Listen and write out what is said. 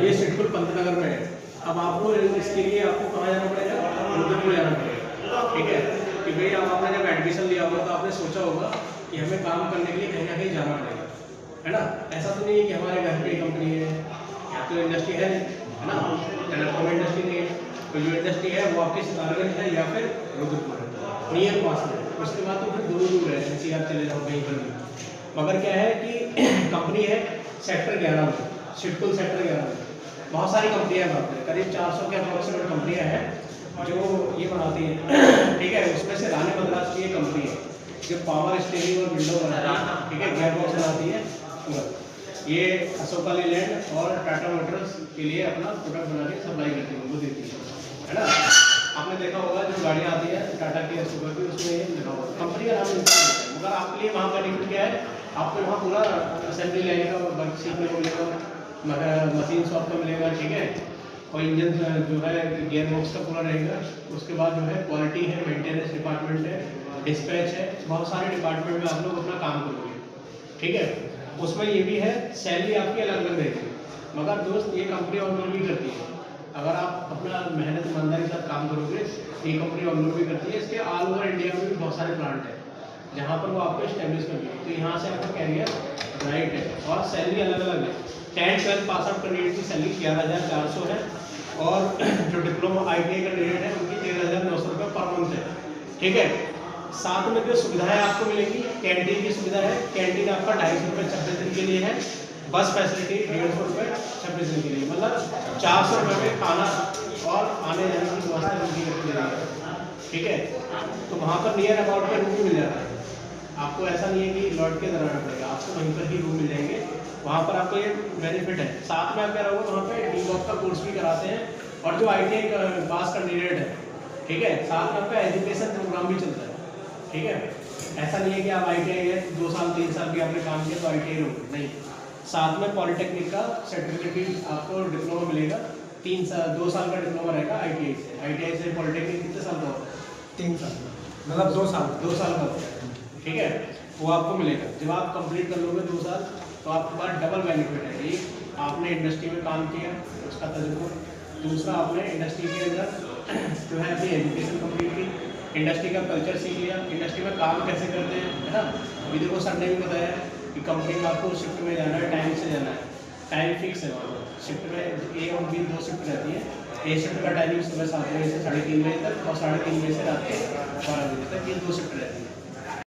ये सिद्धपुर पंतनगर में है। अब आपको इसके लिए आपको कहाँ जाना पड़ेगा, रुद्रपुर जाना पड़ेगा। ठीक है कि भाई अब आपने जब एडमिशन लिया होगा तो आपने सोचा होगा कि हमें काम करने के लिए कहीं ना कहीं जाना पड़ेगा, है ना। ऐसा तो नहीं है कि हमारे घर पे कंपनी है या तो इंडस्ट्री है ना, टेलीकॉम इंडस्ट्री नहीं है, तो जो इंडस्ट्री है वो आपके सितारगंज है या फिर रुद्रपुर है, नियर पास में। उसके बाद तो फिर दूर है, NCR चले जाओ कहीं पर भी। मगर क्या है कि कंपनी है सेक्टर 11 में, सिद्धपुर सेक्टर 11 में। बहुत सारी कंपनियां हैं, बात करीब 400 के अप्रोक्सीमेट कंपनियां हैं जो ये बनाती हैं। ठीक है, उसमें से रानी मद्रास की ये कंपनी है जो पावर स्टीयरिंग और विंडो बनाती है। ठीक है, गियर बॉक्स बनाती है पूरा। ये अशोका लीलैंड और टाटा मोटर्स के लिए अपना प्रोडक्ट बना के सप्लाई करती है, उनको देती है ना। आपने देखा होगा जो गाड़ियाँ आती है टाटा की, अशोका की, उसमें ये लिखा होगा कंपनी का नाम लिखा होता है। मगर आपके लिए वहाँ बेनिफिट क्या है, आपको वहाँ पूरा असेंबली लाइन का वर्क सीखने को मिलेगा, मगर मशीन शॉप का मिलेगा। ठीक है, और इंजन जो है गियर बॉक्स का पूरा रहेगा। उसके बाद जो है क्वालिटी है, मेंटेनेंस डिपार्टमेंट है, डिस्पैच है, बहुत सारे डिपार्टमेंट में आप लोग अपना काम करोगे। ठीक है, उसमें ये भी है सैलरी आपकी अलग अलग रहेगी। मगर दोस्त ये कंपनी ऑनर भी करती है, अगर आप अपना मेहनत ईमानदारी के साथ काम करोगे ये कंपनी ऑनर भी करती है। इसके ऑल ओवर इंडिया में भी बहुत सारे प्लांट है जहाँ पर वो आपको इस्टेब्लिश कर देंगे। तो यहाँ से आपका कैरियर ब्राइट है और सैलरी अलग अलग है। 10-12 पास आउट कैंडिडेट की सैलरी 11,400 है और जो डिप्लोमा ITI कैंडिडेट है उनकी 13,900 रुपये पर मंथ है। ठीक है, साथ में जो सुविधाएं आपको मिलेंगी, कैंटीन की सुविधा है। कैंटीन आपका 250 रुपये 26 दिन के लिए है। बस फैसिलिटी 150 रुपये 26 दिन के लिए, मतलब 400 रुपये में खाना और आने जाने की व्यवस्था उनकी रखी जाएगी। ठीक है, तो वहाँ पर नियर अबाउट पे रूम भी मिल जाता है आपको। ऐसा नहीं है कि लौट के कराना पड़ेगा, आपको वहीं पर ही रूम मिल जाएंगे। वहाँ पर आपको ये बेनिफिट है। साथ में आप क्या रहोगे, वहाँ पे DBOC का कोर्स भी कराते हैं और जो ITI पास कैंडिडेट है, ठीक है, साथ में आपका एजुकेशन प्रोग्राम भी चलता है। ठीक है, ऐसा नहीं है कि आप ITI है 2 साल 3 साल भी आपने काम किया तो ITI रहोगे, नहीं। साथ में पॉलिटेक्निक का सर्टिफिकेट भी आपको डिप्लोमा मिलेगा। 2 साल का डिप्लोमा रहेगा ITI से पॉलिटेक्निक कितने साल का होता है, 3 साल, मतलब 2 साल का होता है। ठीक है, वो आपको मिलेगा। जब आप कंप्लीट कर लोगे 2 साल तो आपके पास डबल बेनिफिट है। एक, आपने इंडस्ट्री में काम किया उसका तजुर्बा। दूसरा, आपने इंडस्ट्री के अंदर जो है अपनी एजुकेशन कंप्लीट की, इंडस्ट्री का कल्चर सीख लिया, इंडस्ट्री में काम कैसे करते हैं, है ना। अभी देखो संडे भी बताया कि कंपनी में आपको शिफ्ट में जाना है, टाइम से जाना है, टाइम फिक्स है। शिफ्ट में A और B 2 शिफ्ट रहती है। A शिफ्ट का टाइमिंग सुबह 7 बजे से 3:30 बजे तक और 3:30 बजे से रात के 12 बजे तक, ये 2 शिफ्ट रहती है।